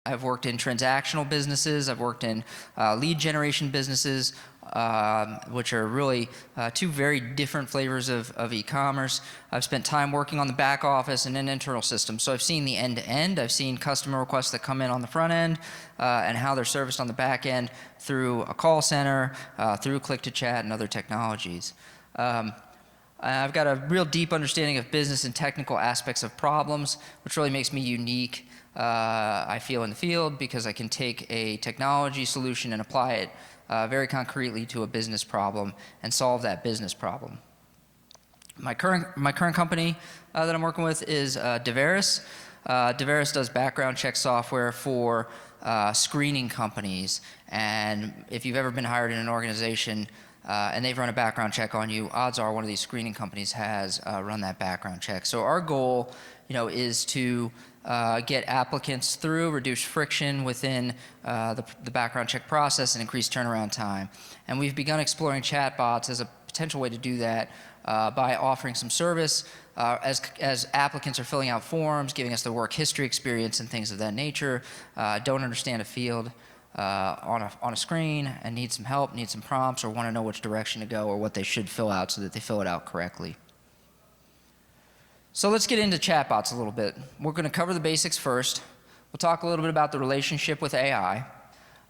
I've worked in transactional businesses. I've worked in lead generation businesses, which are really two very different flavors of e-commerce. I've spent time working on the back office and in internal systems. So I've seen the end-to-end. I've seen customer requests that come in on the front end and how they're serviced on the back end through a call center, through click-to-chat and other technologies. I've got a real deep understanding of business and technical aspects of problems, which really makes me unique, I feel, in the field, because I can take a technology solution and apply it very concretely to a business problem and solve that business problem. My current company that I'm working with is Deverus. Deverus does background check software for screening companies, and if you've ever been hired in an organization and they've run a background check on you, odds are one of these screening companies has run that background check. So our goal, is to get applicants through, reduce friction within the background check process, and increase turnaround time. And we've begun exploring chatbots as a potential way to do that by offering some service as applicants are filling out forms, giving us their work history experience and things of that nature, don't understand a field on a screen and need some help, need some prompts, or want to know which direction to go or what they should fill out so that they fill it out correctly. So let's get into chatbots a little bit. We're going to cover the basics first. We'll talk a little bit about the relationship with AI.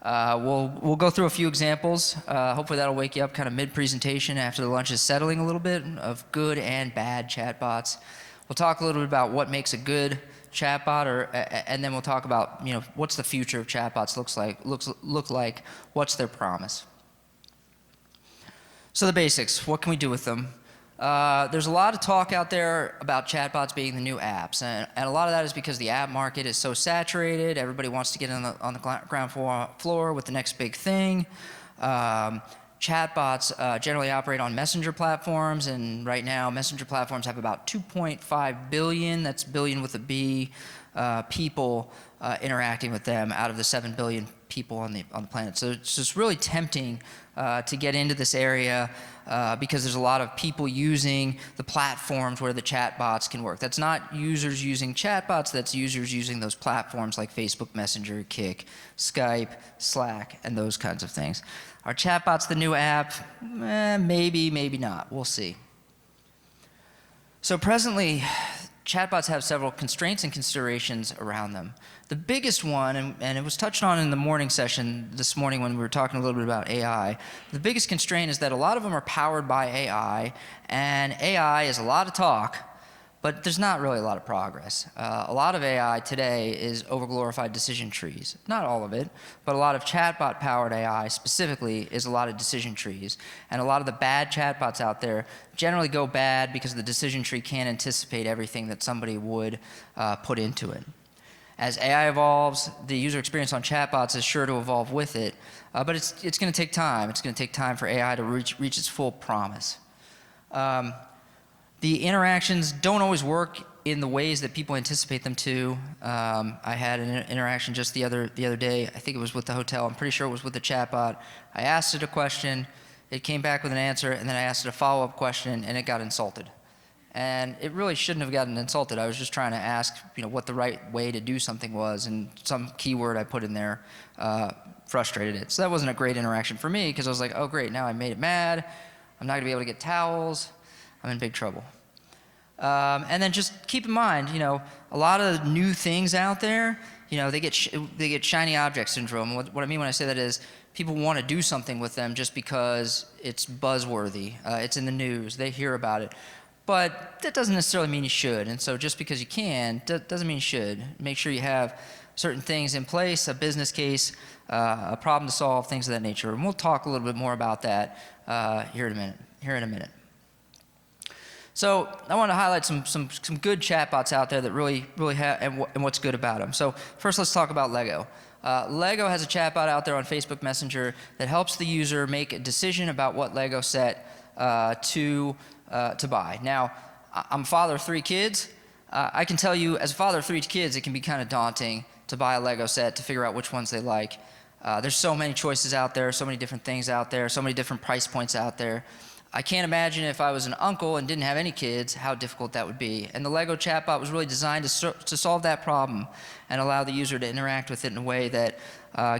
We'll go through a few examples. Hopefully that'll wake you up kind of mid-presentation after the lunch is settling a little bit of good and bad chatbots. We'll talk a little bit about what makes a good chatbot, and then we'll talk about what's the future of chatbots look like, what's their promise. So the basics, what can we do with them? There's a lot of talk out there about chatbots being the new apps, and a lot of that is because the app market is so saturated. Everybody wants to get on the ground floor with the next big thing. Chatbots generally operate on messenger platforms, and right now messenger platforms have about 2.5 billion, that's billion with a B, people interacting with them out of the 7 billion people on the planet. So it's just really tempting to get into this area because there's a lot of people using the platforms where the chatbots can work. That's not users using chatbots, that's users using those platforms like Facebook Messenger, Kik, Skype, Slack, and those kinds of things. Are chatbots the new app? Maybe, maybe not. We'll see. So presently, chatbots have several constraints and considerations around them. The biggest one, and it was touched on in the morning session this morning when we were talking a little bit about AI, the biggest constraint is that a lot of them are powered by AI, and AI is a lot of talk, but there's not really a lot of progress. A lot of AI today is overglorified decision trees. Not all of it, but a lot of chatbot-powered AI specifically is a lot of decision trees. And a lot of the bad chatbots out there generally go bad because the decision tree can't anticipate everything that somebody would put into it. As AI evolves, the user experience on chatbots is sure to evolve with it, but it's going to take time. It's going to take time for AI to reach its full promise. The interactions don't always work in the ways that people anticipate them to. I had an interaction just the other day. I think it was with the hotel. I'm pretty sure it was with the chatbot. I asked it a question, it came back with an answer, and then I asked it a follow-up question, and it got insulted. And it really shouldn't have gotten insulted. I was just trying to ask, what the right way to do something was, and some keyword I put in there frustrated it. So that wasn't a great interaction for me because I was like, oh great, now I made it mad. I'm not gonna be able to get towels. I'm in big trouble. And then just keep in mind, a lot of new things out there, they get shiny object syndrome. What I mean when I say that is people want to do something with them just because it's buzzworthy, it's in the news, they hear about it. But that doesn't necessarily mean you should. And so just because you can, doesn't mean you should. Make sure you have certain things in place, a business case, a problem to solve, things of that nature. And we'll talk a little bit more about that here in a minute. So I want to highlight some good chatbots out there that really have, and what's good about them. So first let's talk about Lego. Lego has a chatbot out there on Facebook Messenger that helps the user make a decision about what Lego set to buy. Now, I'm a father of 3 kids. I can tell you, as a father of 3 kids, it can be kind of daunting to buy a Lego set, to figure out which ones they like. There's so many choices out there, so many different things out there, so many different price points out there. I can't imagine if I was an uncle and didn't have any kids, how difficult that would be. And the Lego chatbot was really designed to solve that problem and allow the user to interact with it in a way that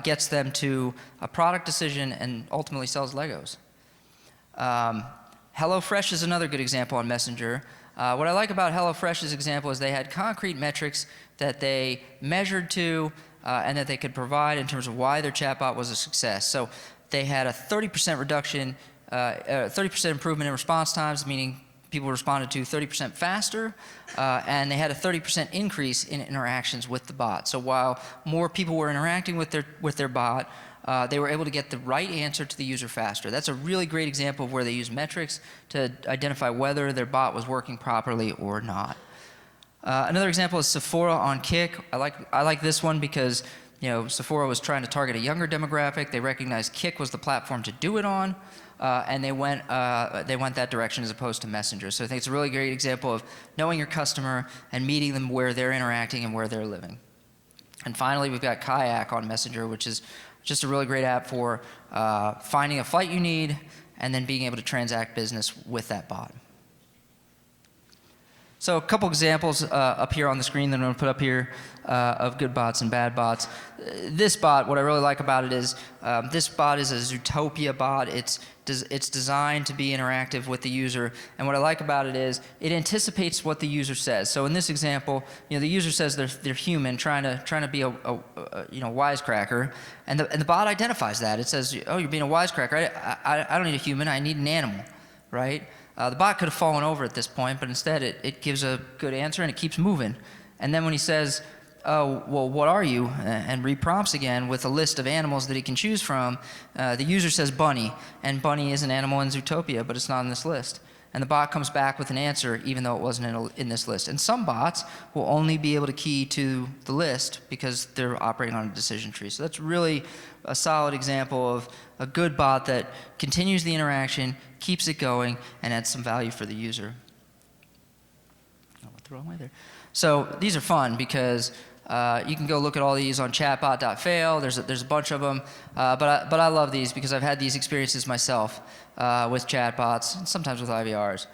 gets them to a product decision and ultimately sells Legos. HelloFresh is another good example on Messenger. What I like about HelloFresh's example is they had concrete metrics that they measured to and that they could provide in terms of why their chatbot was a success. So they had a 30% reduction, 30% improvement in response times, meaning people responded to 30% faster, and they had a 30% increase in interactions with the bot. So while more people were interacting with their bot, they were able to get the right answer to the user faster. That's a really great example of where they use metrics to identify whether their bot was working properly or not. Another example is Sephora on Kik. I like this one because Sephora was trying to target a younger demographic. They recognized Kik was the platform to do it on, and they went that direction as opposed to Messenger. So I think it's a really great example of knowing your customer and meeting them where they're interacting and where they're living. And finally, we've got Kayak on Messenger, which is just a really great app for finding a flight you need and then being able to transact business with that bot. So a couple examples up here on the screen that I'm going to put up here of good bots and bad bots. This bot, what I really like about it is this bot is a Zootopia bot. It's designed to be interactive with the user, and what I like about it is it anticipates what the user says. So in this example, the user says they're human, trying to be a wisecracker, and the bot identifies that. It says, oh, you're being a wisecracker. I don't need a human. I need an animal, right? The bot could have fallen over at this point, but instead it gives a good answer and it keeps moving. And then when he says, oh, well, what are you? And reprompts again with a list of animals that he can choose from, the user says bunny, and bunny is an animal in Zootopia, but it's not in this list. And the bot comes back with an answer even though it wasn't in this list. And some bots will only be able to key to the list because they're operating on a decision tree. So that's really a solid example of a good bot that continues the interaction, keeps it going, and adds some value for the user. I went the wrong way there. So these are fun because you can go look at all these on Chatbot.fail. There's a bunch of them, but I love these because I've had these experiences myself with chatbots and sometimes with IVRs.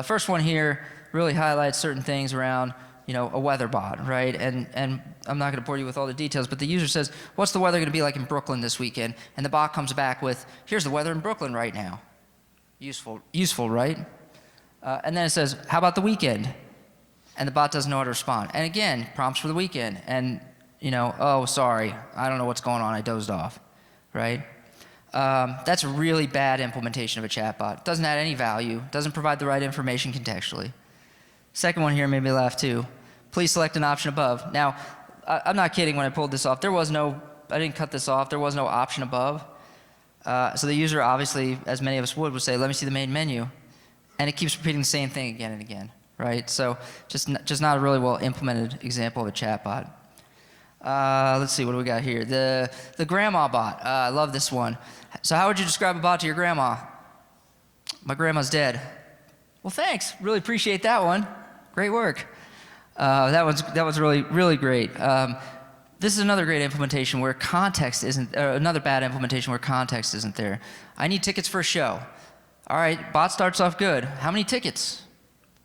First one here really highlights certain things around a weather bot, right? And I'm not going to bore you with all the details, but the user says, "What's the weather going to be like in Brooklyn this weekend?" And the bot comes back with, "Here's the weather in Brooklyn right now." Useful, right? And then it says, "How about the weekend?" And the bot doesn't know how to respond. And again, prompts for the weekend. And, oh, sorry, I don't know what's going on. I dozed off, right? That's a really bad implementation of a chatbot. Doesn't add any value. Doesn't provide the right information contextually. Second one here made me laugh too. Please select an option above. Now, I'm not kidding when I pulled this off. I didn't cut this off. There was no option above. So the user, obviously, as many of us would say, "Let me see the main menu." And it keeps repeating the same thing again and again. Right? So just not a really well implemented example of a chatbot. Let's see, what do we got here? The grandma bot. I love this one. So how would you describe a bot to your grandma? My grandma's dead. Well, thanks. Really appreciate that one. Great work. That was really great. This is another great implementation where context isn't. Another bad implementation where context isn't there. I need tickets for a show. All right, bot starts off good. How many tickets?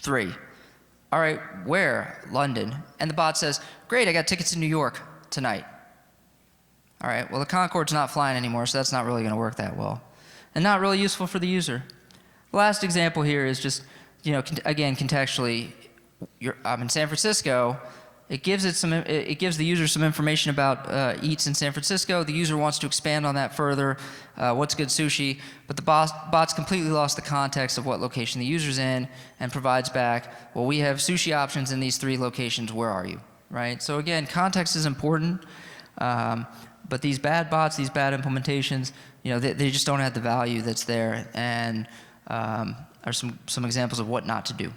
3. All right, where? London. And the bot says, "Great, I got tickets in New York tonight." All right, well, the Concorde's not flying anymore, so that's not really going to work that well. And not really useful for the user. The last example here is just, again, contextually, I'm in San Francisco. It gives the user some information about eats in San Francisco. The user wants to expand on that further. What's good sushi? But the bot's completely lost the context of what location the user's in and provides back, "Well, we have sushi options in these 3 locations. Where are you?" Right? So again, context is important. But these bad bots, these bad implementations, they just don't add the value that's there, and are some examples of what not to do.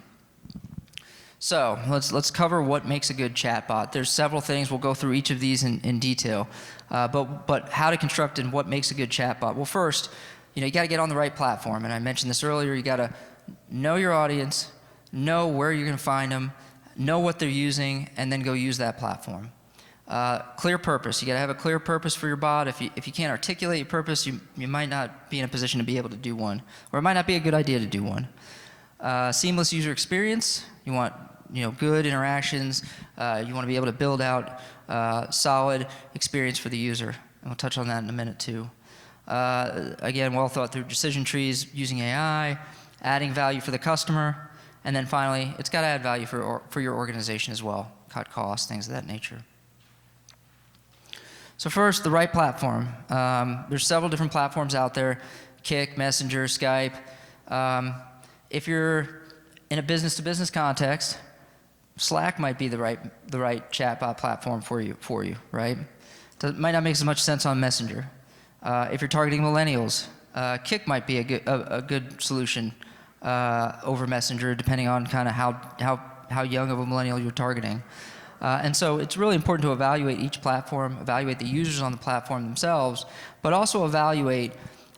So let's cover what makes a good chatbot. There's several things. We'll go through each of these in detail. But how to construct and what makes a good chatbot? Well, first, you got to get on the right platform. And I mentioned this earlier. You got to know your audience, know where you're going to find them, know what they're using, and then go use that platform. Clear purpose. You got to have a clear purpose for your bot. If you can't articulate your purpose, you might not be in a position to be able to do one, or it might not be a good idea to do one. Seamless user experience. You want good interactions. You want to be able to build out solid experience for the user. And we'll touch on that in a minute too. Again, well thought through decision trees using AI, adding value for the customer, and then finally, it's got to add value for your organization as well. Cut costs, things of that nature. So first, the right platform. There's several different platforms out there: Kik, Messenger, Skype. If you're in a business-to-business context, Slack might be the right chatbot platform for you, right? It might not make so much sense on Messenger. If you're targeting millennials, Kik might be a good solution over Messenger, depending on kind of how young of a millennial you're targeting. And so it's really important to evaluate each platform, evaluate the users on the platform themselves, but also evaluate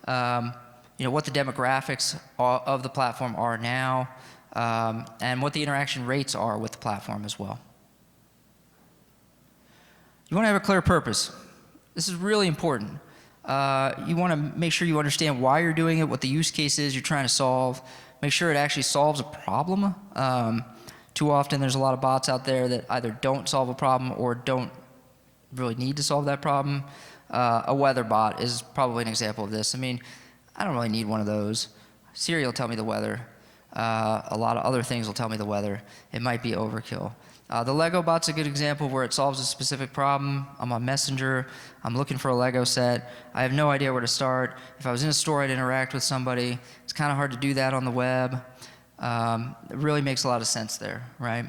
what the demographics of the platform are now, and what the interaction rates are with the platform as well. You want to have a clear purpose. This is really important. You want to make sure you understand why you're doing it, what the use case is you're trying to solve. Make sure it actually solves a problem. Too often there's a lot of bots out there that either don't solve a problem or don't really need to solve that problem. A weather bot is probably an example of this. I mean, I don't really need one of those. Siri will tell me the weather. A lot of other things will tell me the weather. It might be overkill. The Lego bot's a good example where it solves a specific problem. I'm on Messenger. I'm looking for a Lego set. I have no idea where to start. If I was in a store, I'd interact with somebody. It's kind of hard to do that on the web. It really makes a lot of sense there, right?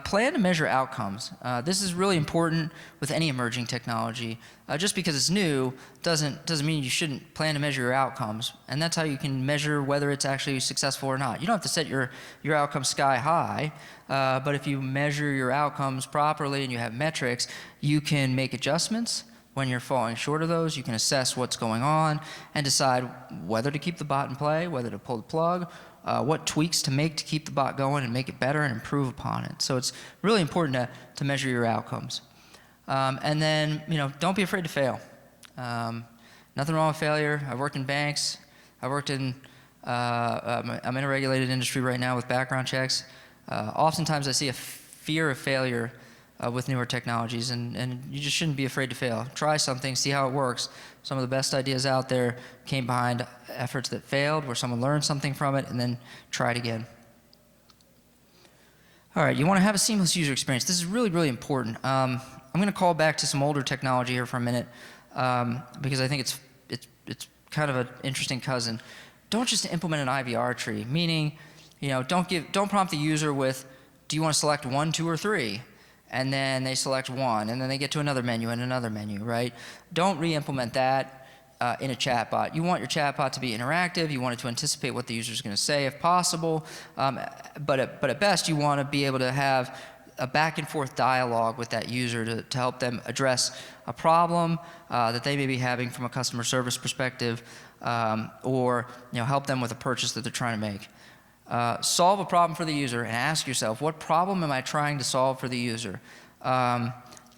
Plan to measure outcomes. This is really important with any emerging technology. Just because it's new doesn't mean you shouldn't plan to measure your outcomes. And that's how you can measure whether it's actually successful or not. You don't have to set your outcomes sky high, but if you measure your outcomes properly and you have metrics, you can make adjustments. When you're falling short of those, you can assess what's going on and decide whether to keep the bot in play, whether to pull the plug, what tweaks to make to keep the bot going and make it better and improve upon it. So it's really important to measure your outcomes. And then, don't be afraid to fail. Nothing wrong with failure. I've worked in banks. I worked in, I'm in a regulated industry right now with background checks. Oftentimes I see a fear of failure with newer technologies, and you just shouldn't be afraid to fail. Try something, see how it works. Some of the best ideas out there came behind efforts that failed, where someone learned something from it and then tried again. All right, you want to have a seamless user experience. This is really, really important. I'm going to call back to some older technology here for a minute because I think it's kind of an interesting cousin. Don't just implement an IVR tree, meaning, don't prompt the user with, do you want to select 1, 2, or 3? And then they select one, and then they get to another menu and another menu, right? Don't re-implement that in a chatbot. You want your chatbot to be interactive. You want it to anticipate what the user is going to say if possible. But at best, you want to be able to have a back and forth dialogue with that user to help them address a problem that they may be having from a customer service perspective, or help them with a purchase that they're trying to make. Solve a problem for the user and ask yourself, what problem am I trying to solve for the user?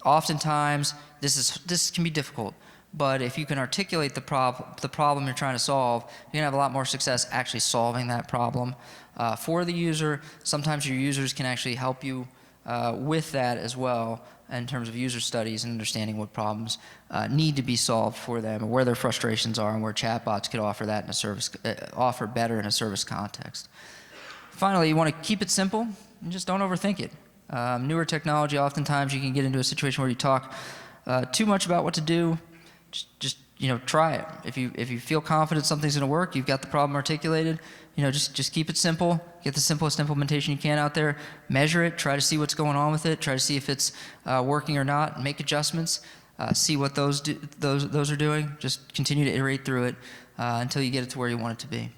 Oftentimes, this can be difficult, but if you can articulate the problem you're trying to solve, you're going to have a lot more success actually solving that problem for the user. Sometimes your users can actually help you with that as well in terms of user studies and understanding what problems need to be solved for them, and where their frustrations are, and where chatbots could offer that in a service, offer better in a service context. Finally, you want to keep it simple and just don't overthink it. Newer technology, oftentimes you can get into a situation where you talk too much about what to do. Just try it. If you feel confident something's going to work, you've got the problem articulated, just keep it simple. Get the simplest implementation you can out there. Measure it. Try to see what's going on with it. Try to see if it's working or not. Make adjustments. See what those are doing. Just continue to iterate through it until you get it to where you want it to be.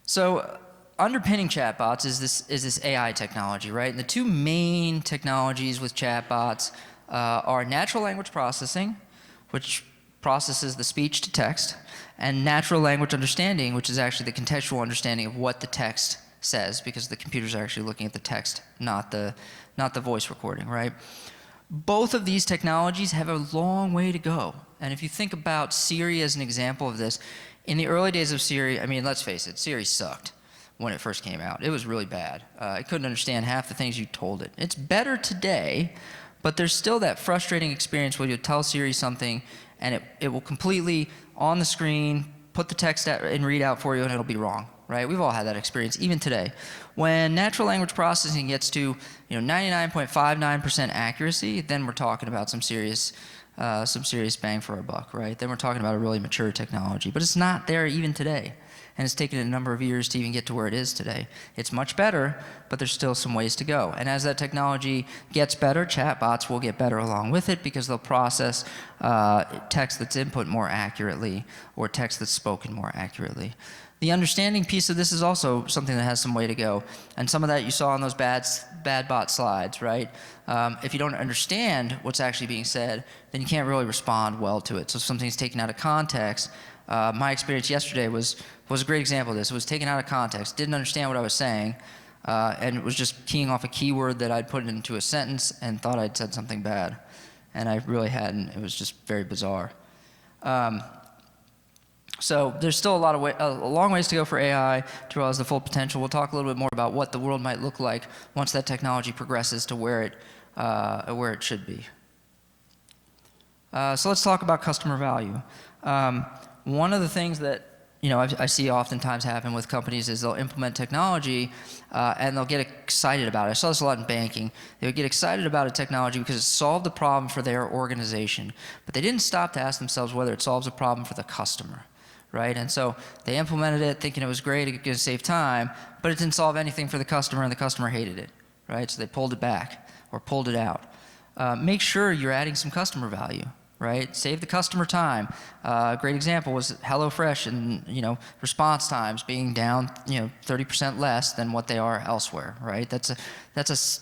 So underpinning chatbots is this AI technology, right? And the two main technologies with chatbots are natural language processing, which processes the speech to text, and natural language understanding, which is actually the contextual understanding of what the text says, because the computers are actually looking at the text, not the voice recording, right? Both of these technologies have a long way to go. And if you think about Siri as an example of this, in the early days of Siri, I mean, let's face it, Siri sucked when it first came out. It was really bad. It couldn't understand half the things you told it. It's better today, but there's still that frustrating experience where you tell Siri something and it will completely, on the screen, put the text and read out for you, and it'll be wrong, right? We've all had that experience, even today. When natural language processing gets to 99.59% accuracy, then we're talking about some serious bang for our buck, right? Then we're talking about a really mature technology. But it's not there even today. And it's taken a number of years to even get to where it is today. It's much better, but there's still some ways to go. And as that technology gets better, chatbots will get better along with it, because they'll process text that's input more accurately, or text that's spoken more accurately. The understanding piece of this is also something that has some way to go. And some of that you saw on those bad bot slides, right? If you don't understand what's actually being said, then you can't really respond well to it. So if something's taken out of context, my experience yesterday was a great example of this. It was taken out of context, didn't understand what I was saying, and it was just keying off a keyword that I'd put into a sentence and thought I'd said something bad. And I really hadn't. It was just very bizarre. So there's still a long ways to go for AI to realize the full potential. We'll talk a little bit more about what the world might look like once that technology progresses to where it should be. So let's talk about customer value. One of the things that I see oftentimes happen with companies is they'll implement technology and they'll get excited about it. I saw this a lot in banking. They would get excited about a technology because it solved a problem for their organization, but they didn't stop to ask themselves whether it solves a problem for the customer, right? And so they implemented it thinking it was great, it could save time, but it didn't solve anything for the customer, and the customer hated it, right? So they pulled it back or pulled it out. Make sure you're adding some customer value, right? Save the customer time. A great example was HelloFresh and response times being down 30% less than what they are elsewhere, right? That's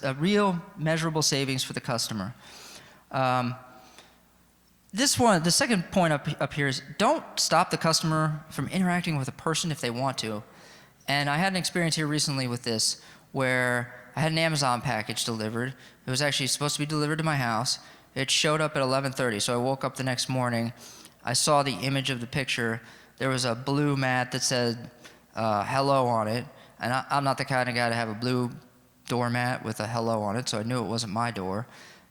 a real measurable savings for the customer. The second point up here is don't stop the customer from interacting with a person if they want to. And I had an experience here recently with this where I had an Amazon package delivered. It was actually supposed to be delivered to my house. It showed up at 11:30, so I woke up the next morning. I saw the image of the picture. There was a blue mat that said hello on it, and I'm not the kind of guy to have a blue doormat with a hello on it, so I knew it wasn't my door.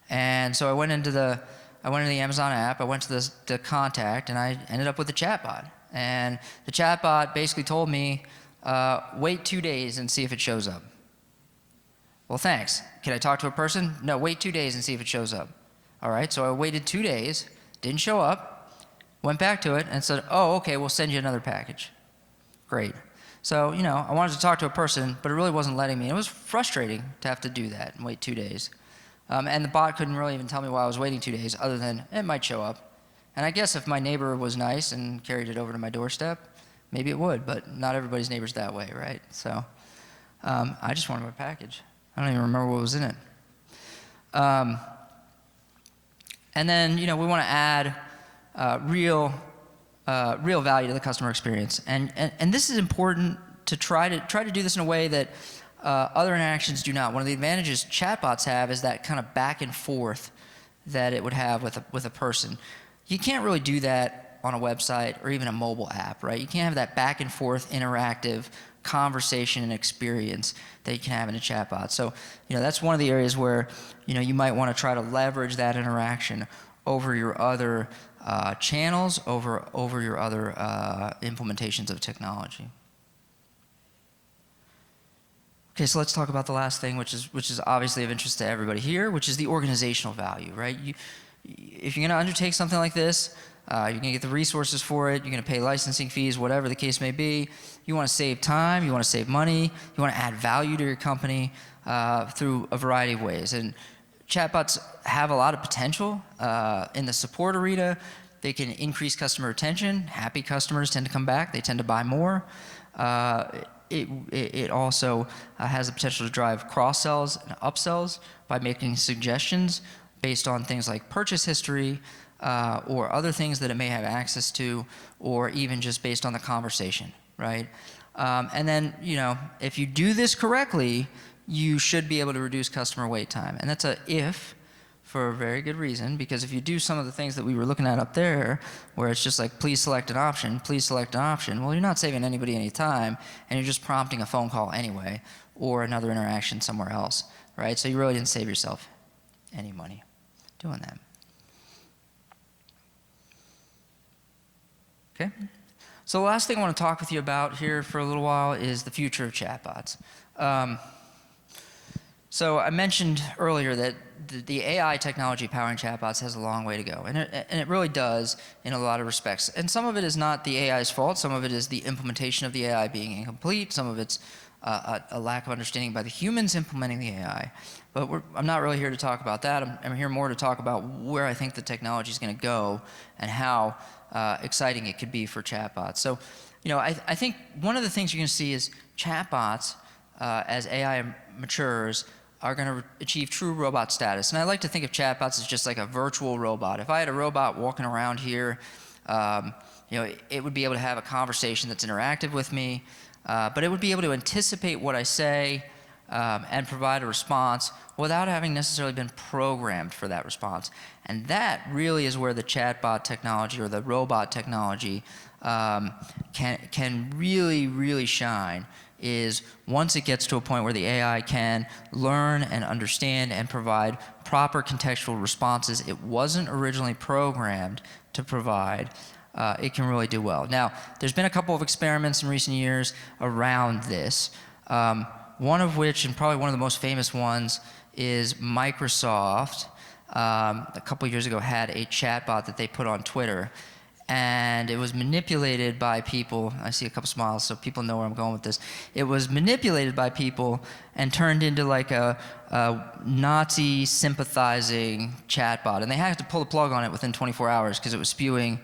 And so I went into the Amazon app, I went to the contact, and I ended up with the chatbot. And the chatbot basically told me, wait 2 days and see if it shows up. Well, thanks. Can I talk to a person? No, wait 2 days and see if it shows up. All right, so I waited 2 days, didn't show up, went back to it and said, oh, okay, we'll send you another package. Great. So, I wanted to talk to a person, but it really wasn't letting me. It was frustrating to have to do that and wait 2 days. And the bot couldn't really even tell me why I was waiting 2 days, other than it might show up. And I guess if my neighbor was nice and carried it over to my doorstep, maybe it would, but not everybody's neighbor's that way, right? So I just wanted my package. I don't even remember what was in it. And then, we want to add real value to the customer experience. And this is important to try to do this in a way that other interactions do not. One of the advantages chatbots have is that kind of back and forth that it would have with a person. You can't really do that on a website or even a mobile app, right? You can't have that back and forth interactive conversation and experience that you can have in a chatbot. So, that's one of the areas where, you might want to try to leverage that interaction over your other channels, over your other implementations of technology. Okay, so let's talk about the last thing, which is obviously of interest to everybody here, which is the organizational value, right? If you're going to undertake something like this, you're going to get the resources for it, you're going to pay licensing fees, whatever the case may be. You want to save time, you want to save money, you want to add value to your company through a variety of ways. And chatbots have a lot of potential in the support arena. They can increase customer retention. Happy customers tend to come back. They tend to buy more. It also has the potential to drive cross-sells and upsells by making suggestions based on things like purchase history, or other things that it may have access to, or even just based on the conversation, right? And then, if you do this correctly, you should be able to reduce customer wait time. And that's a if for a very good reason, because if you do some of the things that we were looking at up there, where it's just like, please select an option, well, you're not saving anybody any time, and you're just prompting a phone call anyway, or another interaction somewhere else, right? So you really didn't save yourself any money doing that. Okay? So the last thing I want to talk with you about here for a little while is the future of chatbots. So I mentioned earlier that the AI technology powering chatbots has a long way to go, and it really does in a lot of respects. And some of it is not the AI's fault. Some of it is the implementation of the AI being incomplete. Some of it's a lack of understanding by the humans implementing the AI. But I'm not really here to talk about that. I'm here more to talk about where I think the technology is going to go and how exciting it could be for chatbots. So, I think one of the things you're going to see is chatbots, as AI matures, are going to achieve true robot status. And I like to think of chatbots as just like a virtual robot. If I had a robot walking around here, it would be able to have a conversation that's interactive with me, but it would be able to anticipate what I say and provide a response without having necessarily been programmed for that response. And that really is where the chatbot technology or the robot technology can really, really shine, is once it gets to a point where the AI can learn and understand and provide proper contextual responses it wasn't originally programmed to provide, it can really do well. Now, there's been a couple of experiments in recent years around this, one of which, and probably one of the most famous ones, is Microsoft, a couple of years ago, had a chatbot that they put on Twitter. And it was manipulated by people. I see a couple smiles, so people know where I'm going with this. It was manipulated by people and turned into like a Nazi sympathizing chatbot. And they had to pull the plug on it within 24 hours because it was spewing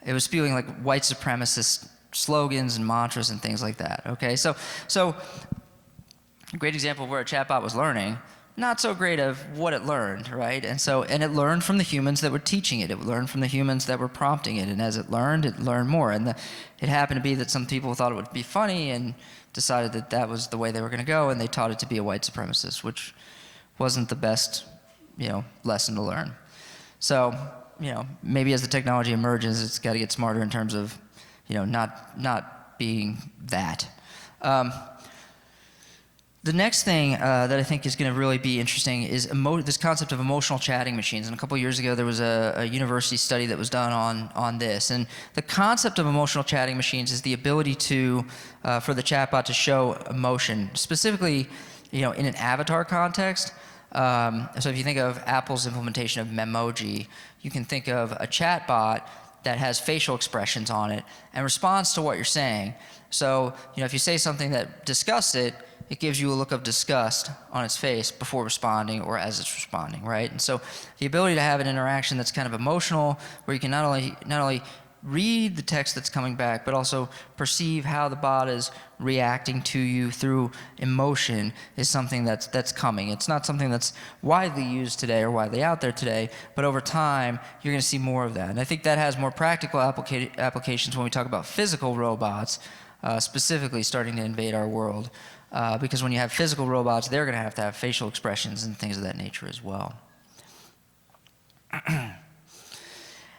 like white supremacist slogans and mantras and things like that. Okay, so a great example of where a chatbot was learning. Not so great of what it learned, right? And it learned from the humans that were teaching it. It learned from the humans that were prompting it. And as it learned more. And it happened to be that some people thought it would be funny and decided that that was the way they were going to go, and they taught it to be a white supremacist, which wasn't the best, lesson to learn. So, maybe as the technology emerges, it's got to get smarter in terms of, not being that. The next thing that I think is going to really be interesting is this concept of emotional chatting machines. And a couple of years ago, there was a university study that was done on this. And the concept of emotional chatting machines is the ability for the chatbot to show emotion, specifically, in an avatar context. So if you think of Apple's implementation of Memoji, you can think of a chatbot that has facial expressions on it and responds to what you're saying. So, if you say something that disgusts it, it gives you a look of disgust on its face before responding or as it's responding, right? And so the ability to have an interaction that's kind of emotional, where you can not only read the text that's coming back, but also perceive how the bot is reacting to you through emotion, is something that's coming. It's not something that's widely used today or widely out there today, but over time, you're going to see more of that. And I think that has more practical applications when we talk about physical robots, specifically starting to invade our world. Because when you have physical robots, they're going to have facial expressions and things of that nature as well.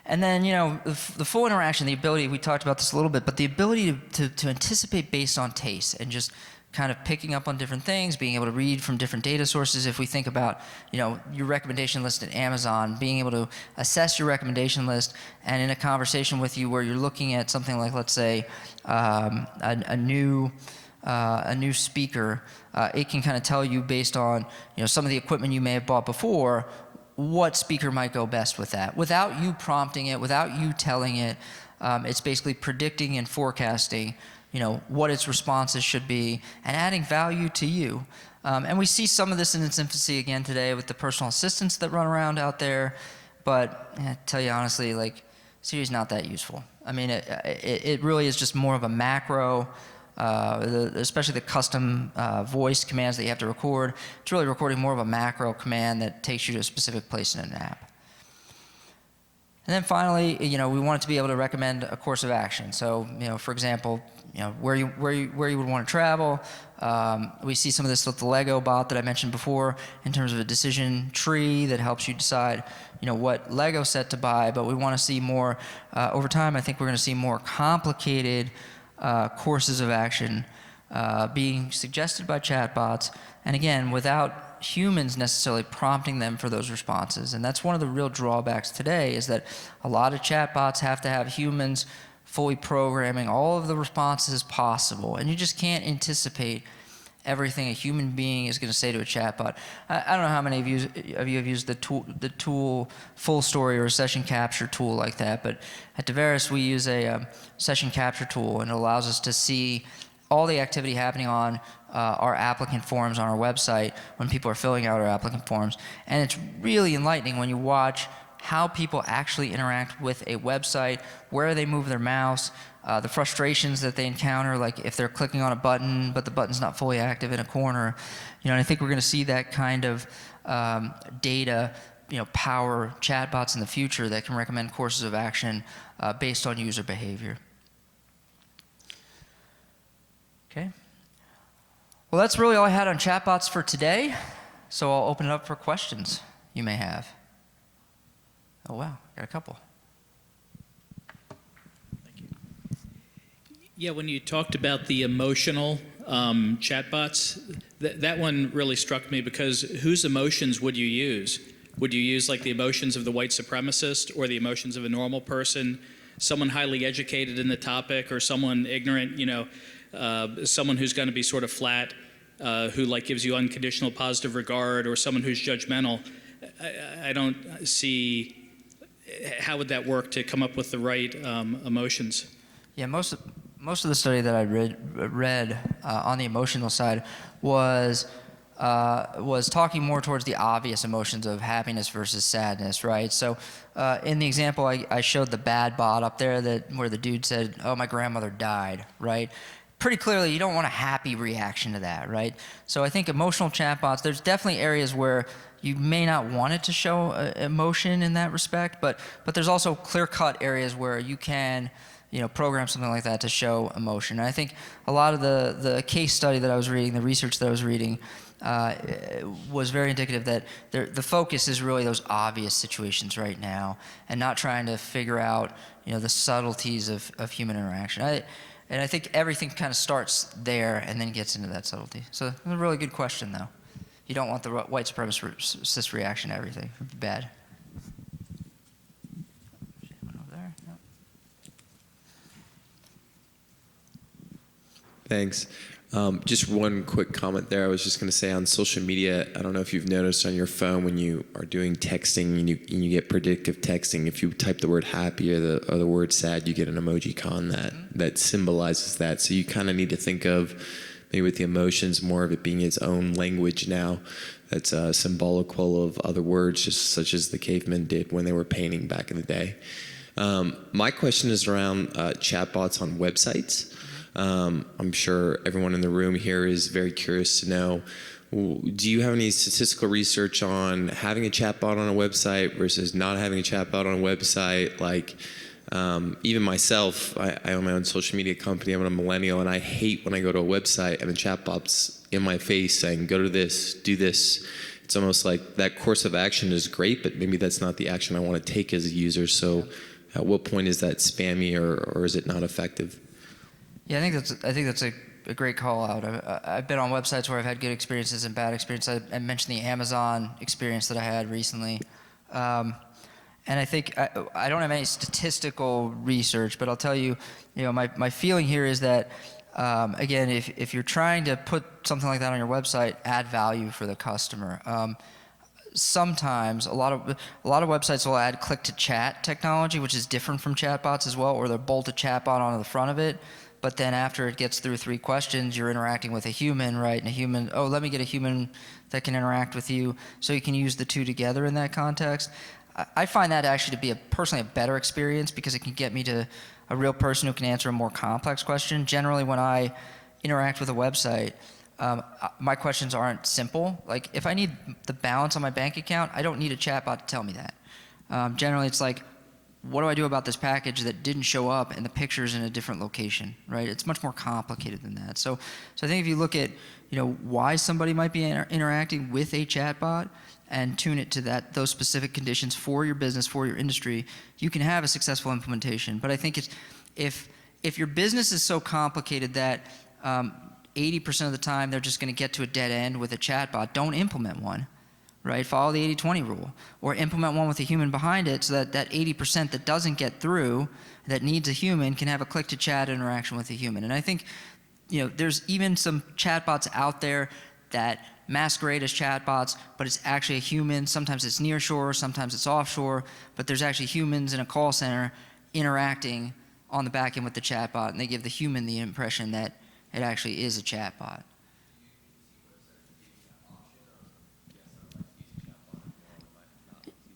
And then, the full interaction, the ability, we talked about this a little bit, but the ability to anticipate based on taste and just kind of picking up on different things, being able to read from different data sources. If we think about, your recommendation list at Amazon, being able to assess your recommendation list, and in a conversation with you where you're looking at something like, let's say, a new speaker, it can kind of tell you based on some of the equipment you may have bought before, what speaker might go best with that. Without you prompting it, without you telling it, it's basically predicting and forecasting what its responses should be and adding value to you. And we see some of this in its infancy again today with the personal assistants that run around out there. But I tell you honestly, Siri's not that useful. I mean, it really is just more of a macro. Especially the custom voice commands that you have to record. It's really recording more of a macro command that takes you to a specific place in an app. And then finally, we want it to be able to recommend a course of action. So, for example, where you would want to travel. We see some of this with the Lego bot that I mentioned before in terms of a decision tree that helps you decide, what Lego set to buy. But we want to see more over time. I think we're going to see more complicated courses of action being suggested by chatbots, and again, without humans necessarily prompting them for those responses. And that's one of the real drawbacks today, is that a lot of chatbots have to have humans fully programming all of the responses possible, and you just can't anticipate everything a human being is going to say to a chatbot. I don't know how many of you have used the tool Full Story or a session capture tool like that, but at Deverus we use a session capture tool, and it allows us to see all the activity happening on our applicant forms on our website when people are filling out our applicant forms. And it's really enlightening when you watch how people actually interact with a website, where they move their mouse, the frustrations that they encounter, like if they're clicking on a button but the button's not fully active in a corner. And I think we're going to see that kind of data power chatbots in the future that can recommend courses of action based on user behavior. Okay. Well, that's really all I had on chatbots for today. So I'll open it up for questions you may have. Oh, wow. Got a couple. Thank you. Yeah, when you talked about the emotional chatbots, that one really struck me, because whose emotions would you use? Would you use like the emotions of the white supremacist, or the emotions of a normal person, someone highly educated in the topic, or someone ignorant, someone who's going to be sort of flat, who like gives you unconditional positive regard, or someone who's judgmental? I don't see how would that work to come up with the right emotions. Yeah, most of the study that I read on the emotional side was talking more towards the obvious emotions of happiness versus sadness, right? So in the example I showed the bad bot up there where the dude said, "Oh, my grandmother died," right? Pretty clearly, you don't want a happy reaction to that, right? So I think emotional chatbots, there's definitely areas where you may not want it to show emotion in that respect, but there's also clear-cut areas where you can, program something like that to show emotion. And I think a lot of the case study that I was reading, the research that I was reading, was very indicative that the focus is really those obvious situations right now, and not trying to figure out, the subtleties of human interaction. And I think everything kind of starts there and then gets into that subtlety. So it's a really good question, though. You don't want the white supremacist reaction to everything. It would be bad. Thanks. Just one quick comment there. I was just going to say, on social media, I don't know if you've noticed on your phone when you are doing texting and you get predictive texting, if you type the word happy or the word sad, you get an emojicon that symbolizes that. So you kind of need to think of, maybe with the emotions, more of it being its own language now that's symbolical of other words, just such as the cavemen did when they were painting back in the day. My question is around chatbots on websites. I'm sure everyone in the room here is very curious to know, do you have any statistical research on having a chatbot on a website versus not having a chatbot on a website? Like, even myself, I own my own social media company. I'm a millennial, and I hate when I go to a website and a chatbot's in my face saying, go to this, do this. It's almost like that course of action is great, but maybe that's not the action I want to take as a user. So at what point is that spammy, or is it not effective? Yeah, I think that's a great call out. I've been on websites where I've had good experiences and bad experiences. I mentioned the Amazon experience that I had recently. And I think I don't have any statistical research, but I'll tell you, my feeling here is that, again, if you're trying to put something like that on your website, add value for the customer. Sometimes a lot of websites will add click-to-chat technology, which is different from chatbots as well, or they'll bolt a chatbot onto the front of it. But then after it gets through 3 questions, you're interacting with a human, right? And a human, oh, let me get a human that can interact with you, so you can use the two together in that context. I find that actually to be personally a better experience, because it can get me to a real person who can answer a more complex question. Generally, when I interact with a website, my questions aren't simple. Like, if I need the balance on my bank account, I don't need a chatbot to tell me that. Generally, it's like, what do I do about this package that didn't show up and the picture's in a different location, right? It's much more complicated than that. So I think if you look at, why somebody might be interacting with a chatbot and tune it to those specific conditions for your business, for your industry, you can have a successful implementation. But I think if your business is so complicated that 80% of the time they're just going to get to a dead end with a chatbot, don't implement one. Right? Follow the 80-20 rule, or implement one with a human behind it so that 80% that doesn't get through, that needs a human, can have a click-to-chat interaction with a human. And I think, there's even some chatbots out there that masquerade as chatbots, but it's actually a human. Sometimes it's nearshore, sometimes it's offshore, but there's actually humans in a call center interacting on the back end with the chatbot, and they give the human the impression that it actually is a chatbot.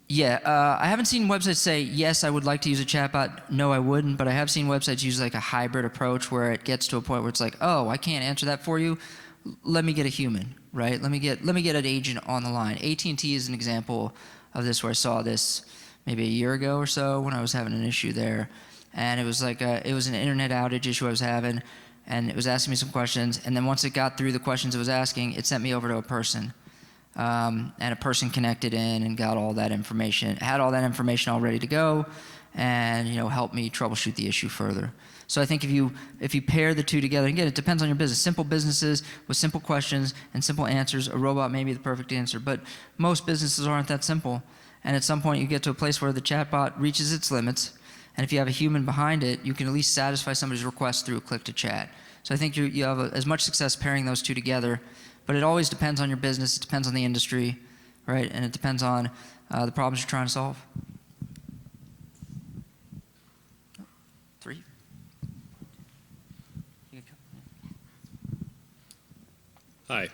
Yeah, I haven't seen websites say, yes, I would like to use a chatbot, no, I wouldn't, but I have seen websites use like a hybrid approach where it gets to a point where it's like, oh, I can't answer that for you, let me get a human, right? Let me get an agent on the line. AT&T is an example of this, where I saw this maybe a year ago or so when I was having an issue there, and it was like it was an internet outage issue I was having, and it was asking me some questions, and then once it got through the questions it was asking, it sent me over to a person. And a person connected in and got all that information, had all that information all ready to go, and helped me troubleshoot the issue further. So I think if you pair the two together, again, it depends on your business. Simple businesses with simple questions and simple answers, a robot may be the perfect answer, but most businesses aren't that simple. And at some point you get to a place where the chatbot reaches its limits, and if you have a human behind it, you can at least satisfy somebody's request through a click to chat. So I think you have as much success pairing those two together. But it always depends on your business, it depends on the industry, right? And it depends on the problems you're trying to solve. 3. Hi.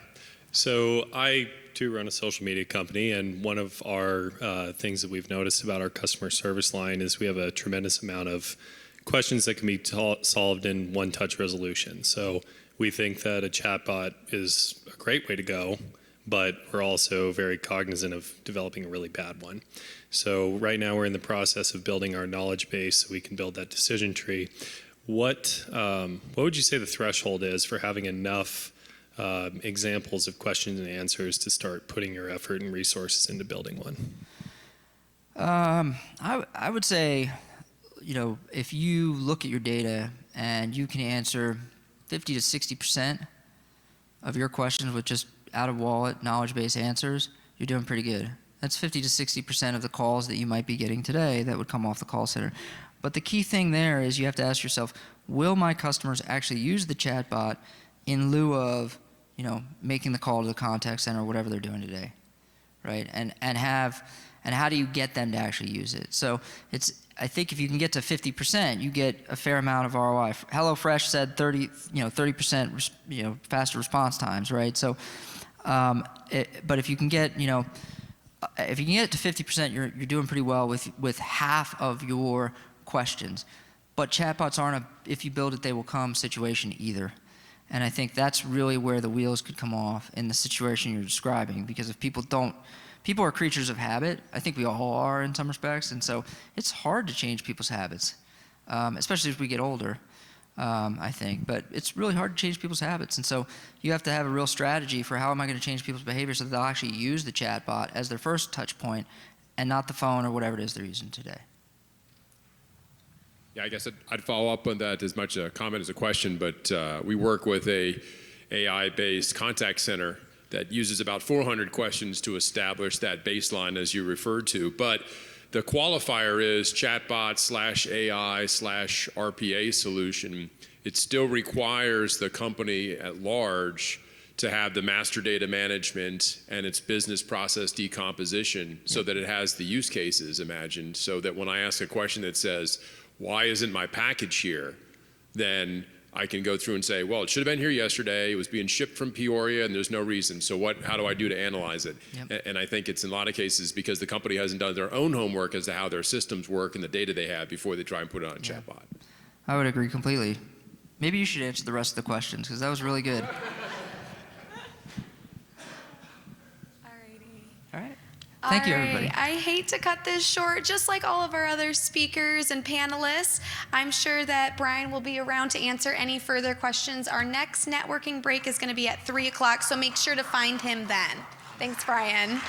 So I too run a social media company, and one of our things that we've noticed about our customer service line is we have a tremendous amount of questions that can be solved in one-touch resolution. So we think that a chatbot is a great way to go, but we're also very cognizant of developing a really bad one. So right now we're in the process of building our knowledge base so we can build that decision tree. What would you say the threshold is for having enough examples of questions and answers to start putting your effort and resources into building one? I would say, if you look at your data and you can answer 50 to 60% of your questions with just out-of-wallet, knowledge-based answers, you're doing pretty good. That's 50 to 60% of the calls that you might be getting today that would come off the call center. But the key thing there is you have to ask yourself, will my customers actually use the chatbot in lieu of, making the call to the contact center or whatever they're doing today, right? And how do you get them to actually use it? So I think if you can get to 50%, you get a fair amount of ROI. HelloFresh said 30% faster response times, right? So, but if you can get, if you can get it to 50%, you're doing pretty well with half of your questions. But chatbots aren't if you build it, they will come situation either. And I think that's really where the wheels could come off in the situation you're describing, because if people are creatures of habit. I think we all are in some respects, and so it's hard to change people's habits, especially as we get older, I think. But it's really hard to change people's habits, and so you have to have a real strategy for how am I going to change people's behavior so that they'll actually use the chatbot as their first touch point and not the phone or whatever it is they're using today. Yeah, I guess I'd follow up on that as much a comment as a question, but we work with a AI-based contact center that uses about 400 questions to establish that baseline as you referred to. But the qualifier is chatbot/AI/RPA solution. It still requires the company at large to have the master data management and its business process decomposition so that it has the use cases imagined, so that when I ask a question that says, why isn't my package here? Then I can go through and say, well, it should have been here yesterday. It was being shipped from Peoria, and there's no reason. So how do I do to analyze it? Yep. And I think it's in a lot of cases because the company hasn't done their own homework as to how their systems work and the data they have before they try and put it on a chatbot. I would agree completely. Maybe you should answer the rest of the questions, because that was really good. Alrighty. All right. Thank you, All right. everybody. I hate to cut this short, just like all of our other speakers and panelists. I'm sure that Bryan will be around to answer any further questions. Our next networking break is going to be at 3 o'clock, so make sure to find him then. Thanks, Bryan.